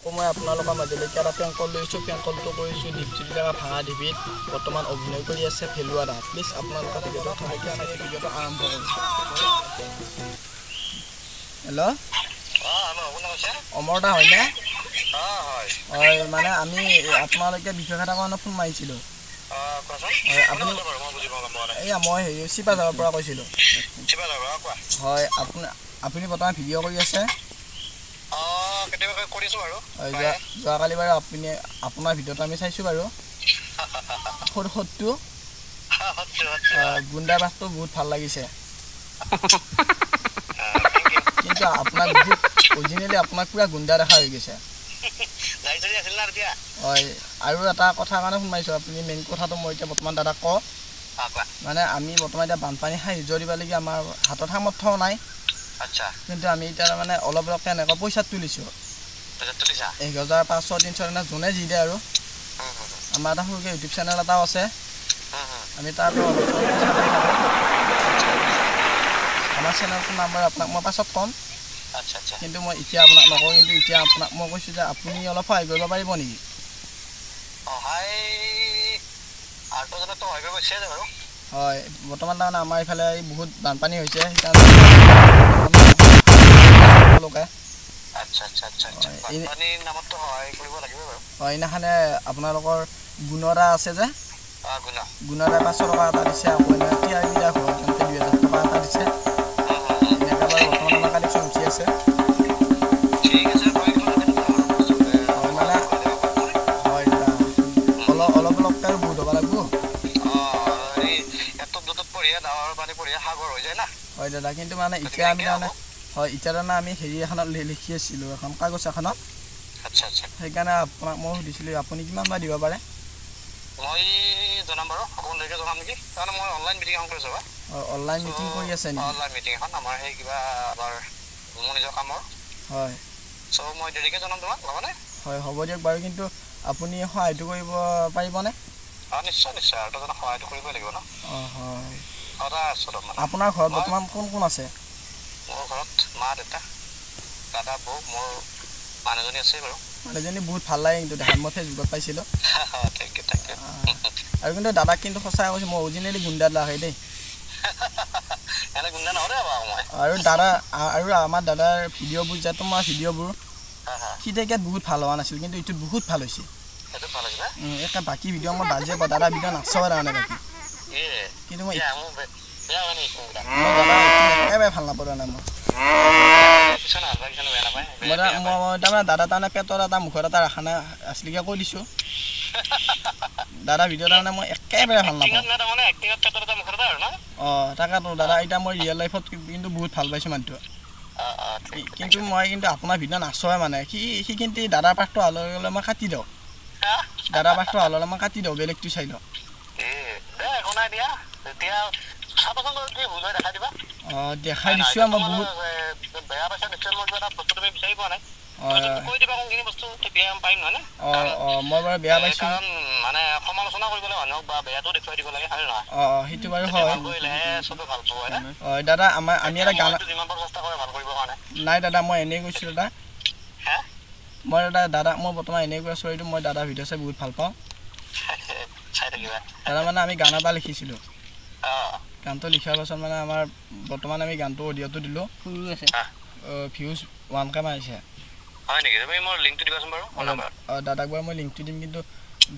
মই আপোনালোকৰ মাজলৈকে এটা প্ৰেংক কল লৈছোঁ। প্ৰেংক কলটো কৰিছোঁ দীপজ্যোতি ভাঙা টিভিত বৰ্তমান অভিনয় কৰি আছে ফেলুৱা দা। প্লিজ আপোনালোকৰ ভিডিঅ'টো ভালকৈ চাই ভিডিঅ'টো আৰম্ভ কৰোঁ। হেল্ল' অমৰ দা হয়নে? হয় মানে আমি আপোনালোকে বিশেষ এটা কাৰণে ফোন মাৰিছিলোঁ। এয়া মই চিপাঝাৰৰ পৰা কৈছিলোঁ। হয় আপুনি বৰ্তমান ভিডিঅ' কৰি আছে? যোৱাকালি বাৰু আপোনাৰ ভিডিঅ'টো আমি চাইছোঁ বাৰু। সৰুটো গুণ্ডাৰ বাসটো বহুত ভাল লাগিছে। কিন্তু আপোনাক বহুত অৰিজিনেলি আপোনাক পুৰা গুণ্ডা দেখা হৈ গৈছে। হয় আৰু এটা কথাৰ কাৰণে ফোন মাৰিছোঁ। আপুনি মেইন কথাটো মই এতিয়া বৰ্তমান দাদাক কওঁ। মানে আমি বৰ্তমান এতিয়া বানপানী সাহায্য দিবলগীয়া আমাৰ হাতত সামৰ্থ্যও নাই। কিন্তু আমি এতিয়া মানে অলপ অলপকৈ এনেকুৱা পইচা তুলিছোঁ। 1500-300 যোনে যি দিয়ে আৰু। আমাৰ এটা সৰুকৈ ইউটিউব চেনেল এটাও আছে। আমি তাৰ পৰা অলপ আমাৰ চেনেলটোৰ নাম্বাৰ আপোনাক মই পাছত ক'ম। কিন্তু মই এতিয়া আপোনাক নকওঁ। কিন্তু এতিয়া আপোনাক মই কৈছোঁ যে আপুনি অলপ সহায় কৰিব পাৰিব নেকি? হয় বৰ্তমান তাৰমানে আমাৰ এইফালে বহুত বানপানী হৈছে সেইকাৰণে সেইদিনাখনে আপোনালোকৰ গুণদা আছে যে গুণদাই 500 টকা এটা দিছে। আকৌ টিআৰবিটা ঘৰত 2000 টকা এটা দিছে। এনেকৈ বাৰু বৰ্তমান আমাৰ কালেকশ্যন উঠি আছে। মানে হয় দাদা অলপ অলপকৈ আৰু বহুত হ'ব লাগিব। হয় দাদা কিন্তু মানে এতিয়া আমি তাৰমানে হয় এতিয়া তাৰমানে আমি হেৰি এখনত লিখি আছিলোঁ এখন কাগজ এখনত। সেইকাৰণে আপোনাক মই সুধিছিলোঁ আপুনি কিমান বা দিব পাৰে? অনলাইন মিটিং কৰি আছে নেকি? হয় হয় হ'ব দিয়ক বাৰু। কিন্তু আপুনি সহায়টো কৰিব পাৰিবনে? অঁ হয় আপোনাৰ ঘৰত বৰ্তমান কোন কোন আছে? মানুহজনী বহুত ভাল লাগে কিন্তু দেখাত, মই ফেচবুকত পাইছিলোঁ। আৰু কিন্তু দাদাক কিন্তু সঁচাই কৈছোঁ মই অৰিজিনেলি গুণ্ডা লাগে দেই। আৰু দাদা আৰু আমাৰ দাদাৰ ভিডিঅ'বোৰ যে তোমাৰ ভিডিঅ'বোৰ সি তেতিয়া বহুত ভাল হোৱা নাছিল কিন্তু এইটোত বহুত ভাল হৈছে। একে বাকী ভিডিঅ' মই বাজে দাদা ভিডিঅ' নাচাওঁ তাৰমানে বাকী। কিন্তু মই দাদা একেবাৰে ভাল নাপাওঁ তাৰমানে মই তাৰমানে দাদা তাৰমানে পেটৰ এটা মুখত এটা ৰাখা নাই আছিলিকে কৈ দিছোঁ। দাদা ভিডিঅ' তাৰমানে মই একেবাৰে ভাল নাপাওঁ। অঁ তাকেতো দাদা এতিয়া মই ৰিয়েল লাইফত কিন্তু বহুত ভাল পাইছোঁ মানুহটো। কিন্তু মই কিন্তু আপোনাৰ ভিডিঅ' নাচাওঁৱে মানে সি কিন্তু দাদাৰ পাঠটো অহাৰ লগে লগে মই কাটি দিওঁ। দাদাৰ পাঠটো অহাৰ লগে মই কাটি দিওঁ, বেলেগটো চাই লওঁ। অঁ দেখাই দিছোঁ মই বহুত। মই বাৰু বেয়া পাইছোঁ। অঁ সেইটো বাৰু হয়। দাদা আমি এটা গান নাই দাদা মই এনেই কৈছোঁ দাদা। মই দাদা মই বৰ্তমান এনেই কৈ আছোঁ এইটো মই দাদা ভিডিঅ' চাই বহুত ভাল পাওঁ। দাদা মানে আমি গান এটা লিখিছিলোঁ। গানটো লিখাৰ পাছত মানে আমাৰ বৰ্তমান আমি গানটো অডিঅ'টো দিলোঁ। ভিউজ 1K মাৰিছে। দাদাক বাৰু মই লিংকটো দিম কিন্তু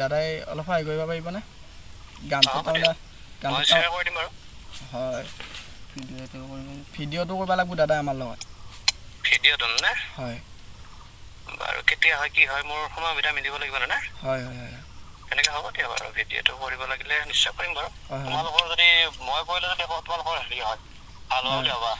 দাদাই অলপ সহায় কৰিব পাৰিবনে? গানটো তাৰমানে হয় ভিডিঅ'টো কৰিব লাগিব দাদা আমাৰ লগত। হয় হয় হয় হয় এনেকে হ'ব দিয়া বাৰু। ভিডিঅ'টো কৰিব লাগিলে নিশ্চয় কৰিম বাৰু। তোমালোকৰ যদি মই কৰিলে যদি তোমালোকৰ হেৰি হয় ভাল হ'ব দিয়া বা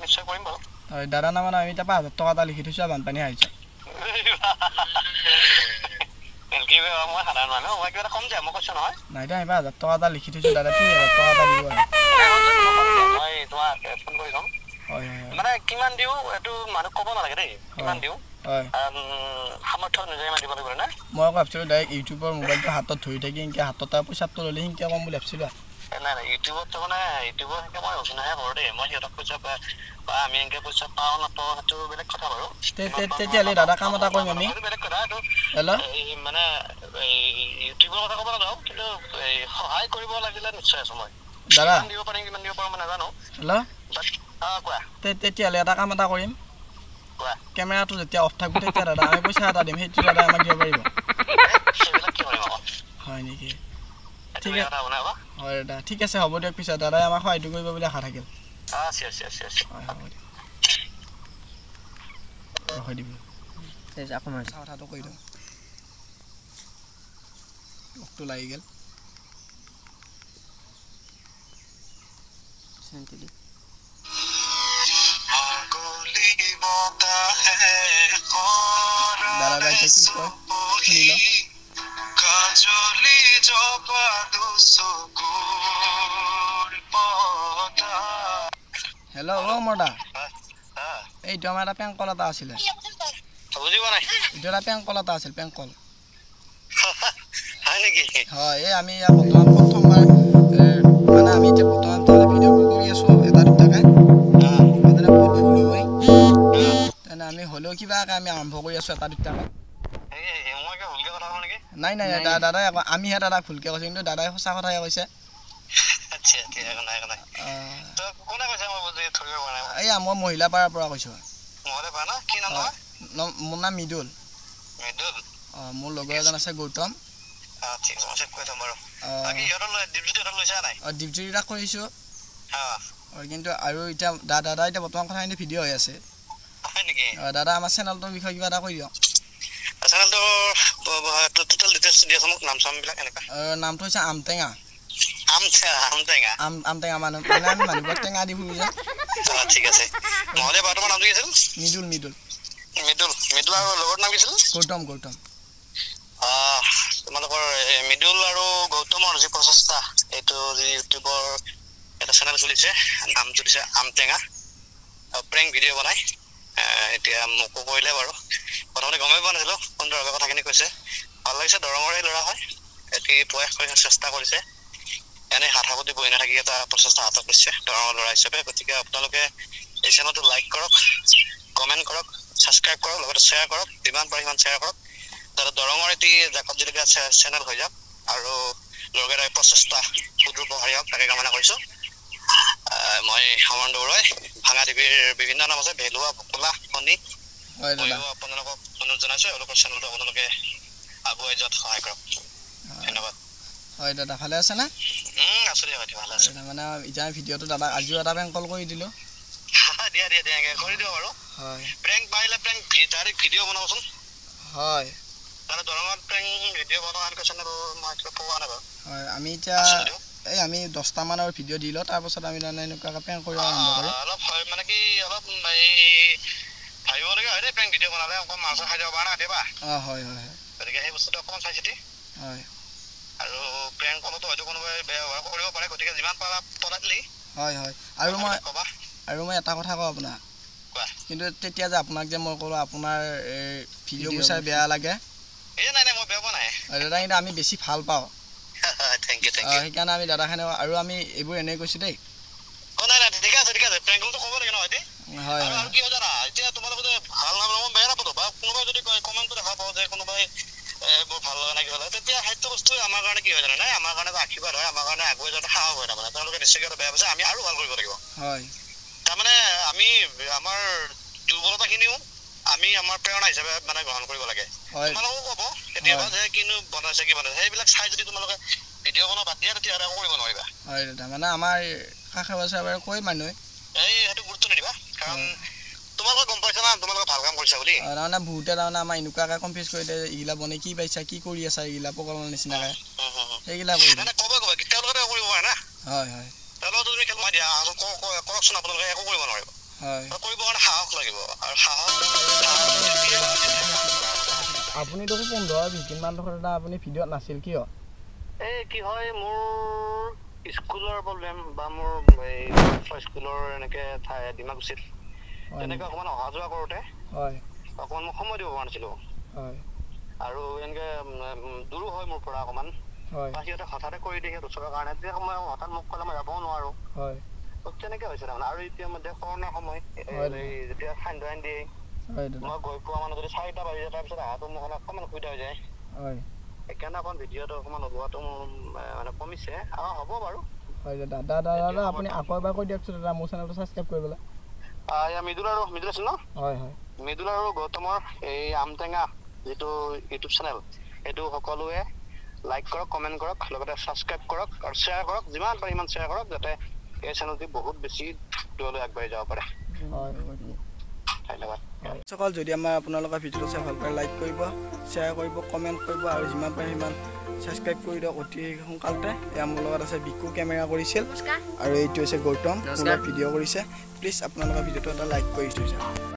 নিশ্চয় কৰিম বাৰু। হয় দাদা নামানে আমি এতিয়া 5000 টকা এটা লিখি থৈছোঁ বানপানী আহিছে। নাই দিয়া 5000 টকা এটা লিখি থৈছোঁ দাদা 3000 টকা এটা দিব আৰু। হয় হয় মানে কিমান দিওঁ এইটো মানুহ ক'ব নালাগে দেই। কিমান দিওঁ হয় সামৰ্থ্য অনুযায়ী মাতিব লাগিব না। মই ভাবিছিলোঁ ডাইৰেক্ট ইউটিউবৰ মোবাইলটো হাতত ধৰি থাকি সেনেকৈ হাতত পইচাটো ল'লে সেনেকৈ ক'ম বুলি ভাবিছিলোঁ। নাই ইউটিউবত মানে ইউটিউবৰ সেনেকৈ মই অভিনয়হে কৰোঁ দেই। মই সিহঁতক পইচা বা আমি এনেকৈ পইচা পাওঁ নাপাওঁ সেইটো বেলেগ কথা বাৰু। তেতিয়াহ'লে দাদা কাম এটা কৰিম আমি। কিন্তু হেল্ল' মানে ইউটিউবৰ কথা ক'ব নাযাওঁ কিন্তু সহায় কৰিব লাগিলে নিশ্চয় আছো মই দাদা দিব পাৰিম কিমান দিব পাৰোঁ মই নাজানো হেল্ল' কোৱা তেতিয়াহ'লে এটা কাম এটা কৰিম কোৱা কেমেৰাটো যেতিয়া অফ থাকিব তেতিয়া দাদা আমি পইচা এটা দিম সেইটো দাদা আমাক দিব পাৰিব সেইবিলাক কি কৰিম আকৌ হয় নেকি ঠিক আছে হয় দাদা ঠিক আছে হ'ব দিয়ক পিছত দাদাই আমাক সহায়টো কৰিব বুলি আশা থাকিল হয় হ'ব দিয়ক ৰখাই দিব আকৌ মাৰিছে কথাটো কৈ দিওঁ লগটো লাগি গ'ল দাদা বাইকে কি কয় শুনি ল হেল্ল' অ' মৰ্দা এইটো আমাৰ এটা পেংকল এটা আছিলে এইটো এটা পেংকল এটা আছিল পেংকল হয় এই আমি ইয়াত বৰ্তমান প্ৰথমবাৰ মানে আমি এতিয়া বৰ্তমান ভিডিঅ'বোৰ কৰি আছোঁ এটা দুটাকৈ তেনে বহুত ভুল হয় তেনে আমি হ'লেও কিবাকৈ আমি আৰম্ভ কৰি আছোঁ এটা দুটাকৈ নাই নাই দাদাই আকৌ আমিহে দাদাক ভুলকৈ কৈছোঁ কিন্তু দাদাই সঁচা কথাই কৈছে এয়া মই মহিলাপাৰাৰ পৰা কৈছোঁ মোৰ নাম মৃদুল অঁ মোৰ লগৰ এজন আছে গৌতম দীপজ্যোতি দাক কৰিছোঁ কিন্তু আৰু এতিয়া দাদা এতিয়া বৰ্তমান কথাখিনি ভিডিঅ' হৈ আছে দাদা আমাৰ চেনেলটোৰ বিষয়ে কিবা এটা কৈ দিয়ক নামটো হৈছে আমটেঙা আমটেঙা মানুহ মানে আমি মানুহবোৰক টেঙা দি ফুৰো যে মৃদুল মৃদুল গৌতম গৌতম তোমালোকৰ মৃদুল আৰু গৌতমৰ যি প্ৰচেষ্টা এইটো যি ইউটিউবৰ এটা চেনেল চলিছে নামটো দিছে আমটেঙা প্ৰেংক ভিডিঅ' বনাই এতিয়া মোকো কৰিলে বাৰু প্ৰথমতে গমেই পোৱা নাছিলো সুন্দৰভাৱে কথাখিনি কৈছে ভাল লাগিছে দৰঙৰে ল'ৰা হয় এটি প্ৰয়াস কৰি চেষ্টা কৰিছে এনে হাত সাৱটি বহি নাথাকি এটা প্ৰচেষ্টা হাতত লৈছে দৰঙৰ ল'ৰা হিচাপে গতিকে আপোনালোকে এই চেনেলটো লাইক কৰক কমেণ্ট কৰক ছাবস্ক্ৰাইব কৰক লগতে শ্বেয়াৰ কৰক যিমান পাৰে সিমান শ্বেয়াৰ কৰক যাতে দৰঙৰ এটি জাকত জিলিকা চেনেল হৈ যাওক আৰু লগতে প্ৰচেষ্টা সুদূৰপ্ৰসাৰী হওক তাকে কামনা কৰিছোঁ মই সমান দৌৰাই ভাঙা দেৱীৰ বিভিন্ন নাম আছে ভেলুৱা ভকলা শনি আপোনালোকক অনুৰোধ জনাইছোঁ এওঁলোকৰ চেনেলটো আপোনালোকে আগুৱাই যোৱাত সহায় কৰক ধন্যবাদ হয় দাদা ভালে আছে নে আছোঁ দিয়ক ভালে আছে মানে এতিয়া ভিডিঅ'টো দাদাক আজিও এটা প্ৰেংক কল কৰি দিলোঁ দিয়া কৰি দিওঁ বাৰু হয় প্ৰেংক পাৰিলে প্ৰেংক ডাইৰেক্ট ভিডিঅ' বনাবচোন হয় দৰঙত প্ৰেংক ভিডিঅ' বনোৱা চেনেল মই পোৱা নাই বাৰু হয় আমি এতিয়া এই আমি 10টামান আৰু ভিডিঅ' দি লওঁ তাৰপাছত আমি তাৰমানে এনেকুৱাকৈ প্ৰেংক কৰিব আৰম্ভ কৰিম অলপ মানে কি অলপ ভাবিবলগীয়া হয় দেই প্ৰেংক ভিডিঅ' বনালে অকণ মাংস খাই যাব পৰা নাই কেতিয়াবা হয় হয় গতিকে সেই বস্তুটো অকণমান চাই চিতি হয় আৰু প্ৰেংক কলতো হয়তো কোনোবাই ব্যৱহাৰ কৰিব পাৰে গতিকে যিমান পাৰা পলাইলি হয় আৰু মই এটা কথা কওঁ আপোনাক কিন্তু তেতিয়া যে আপোনাক যে মই ক'লোঁ আপোনাৰ ভিডিঅ'বোৰ চাই বেয়া লাগে নাই মই বেয়া পোৱা নাই দাদা কিন্তু আমি বেছি ভাল পাওঁ থেংক ইউ সেইকাৰণে আমি দাদাখিনি আৰু আমি এইবোৰ এনেই কৈছোঁ দেই নাই ঠিক আছে প্ৰেংকলটো ক'ব লাগে নহয় হয় আৰু কি হয় জানা এতিয়া তোমালোকে যে ভাল নাম মই বেয়া নাপাতো বা কোনোবাই যদি কমেণ্টটো দেখা পাওঁ যে কোনোবাই বৰ ভাল লগা নাই কি হ'লে তেতিয়া সেইটো বস্তু আমাৰ কাৰণে কি হয় জানা নাই আমাৰ কাৰণে আশীৰ্বাদ হয় আমাৰ কাৰণে আগুৱাই যোৱাটো সাহস হয় তাৰমানে তেওঁলোকে নিশ্চয়কৈ বেয়া পাইছে আমি আৰু ভাল কৰিব লাগিব হয় তাৰমানে আমি আমাৰ দুৰ্বলতাখিনিও আমি আমাৰ প্ৰেৰণা হিচাপে মানে গ্ৰহণ কৰিব লাগে তোমালোকেও ক'ব কেতিয়াবা যে কিনো বনাইছে কি বনাইছে সেইবিলাক চাই যদি তোমালোকে ভিডিঅ' বনাব বাদ দিয়া তেতিয়াহ'লে একো কৰিব নোৱাৰিবা হয় দাদা মানে আমাৰ কাষে পাছে বাৰু কৈ মানুহে সেইটো গুৰুত্ব নিদিবা কাৰণ তোমালোকে গম পাইছা না তোমালোকে ভাল কাম কৰিছা বুলি তাৰমানে বহুতে তাৰমানে আমাৰ এনেকুৱাকৈ কনফিউজ কৰি দিয়ে এইগিলা বনাই কি পাইছা কি কৰি আছা এইগিলা পকলৰ নিচিনাকৈ সেইগিলা কৰি দিয়ে তেওঁলোকে কৰিব পাৰে না হয় তেওঁলোকে তুমি খেল মই দিয়া কৰকচোন আপোনালোকে একো কৰিব নোৱাৰিব কৰিবৰ কাৰণে সাহস লাগিব আৰু আপুনি দেখোন 15-20দিনমান ধৰি আপুনি ভিডিঅ'ত নাছিল কিয় কি হয় মোৰ স্কুলৰ প্ৰব্লেম বা মোৰ স্কুলৰ এনেকৈ ডিমাকুচিত তেনেকৈ অকণমান অহা যোৱা কৰোঁতে অকণমান মই সময় দিব পৰা নাছিলোঁ আৰু এনেকৈ দূৰো হয় মোৰ পৰা অকণমান সিহঁতে হঠাতে কৰি দিয়ে সিহঁত ওচৰৰ কাৰণে তেতিয়া সময় হঠাৎ মোক ক'লে মই যাবও নোৱাৰোঁ তেনেকৈ হৈছে তাৰমানে আৰু এতিয়া মানে কৰোণাৰ সময় যেতিয়া ফাইন দিয়ে হয় দাদা মই গৈ পোৱা মানে যদি 4টা বাজি যায় তাৰপিছত আহাটো মোক অকণমান অসুবিধা হৈ যায় হয় সেইকাৰণে অকণ ভিডিঅ'টো অকণমান ওলোৱাটো মানে কমিছে হ'ব বাৰু হয় দাদা দাদা আপুনি আকৌ এবাৰ কৈ দিয়কচোন দাদা মোৰ চেনেলটো ছাবস্ক্ৰাইব কৰিবলৈ মৃদুল আছিল ন হয় হয় মৃদুল আৰু গৌতমৰ এই আমটেঙা যিটো ইউটিউব চেনেল সেইটো সকলোৱে লাইক কৰক কমেণ্ট কৰক লগতে ছাবস্ক্ৰাইব কৰক আৰু শ্বেয়াৰ কৰক যিমান পাৰে ইমান শ্বেয়াৰ কৰক যাতে এই চেনেলটি বহুত বেছি দূৰলৈ আগবাঢ়ি যাব পাৰে ধন্যবাদ সকল যদি আমাৰ আপোনালোকৰ ভিডিঅ'টো চাই ভাল পায় লাইক কৰিব শ্বেয়াৰ কৰিব কমেণ্ট কৰিব আৰু যিমান পাৰে সিমান ছাবস্ক্ৰাইব কৰি দিয়ক অতি সোনকালতে এয়া মোৰ লগত আছে বিকু কেমেৰা কৰিছিল আৰু এইটো হৈছে গৌতম ভিডিঅ' কৰিছে প্লিজ আপোনালোকৰ ভিডিঅ'টো এটা লাইক কৰি থৈছে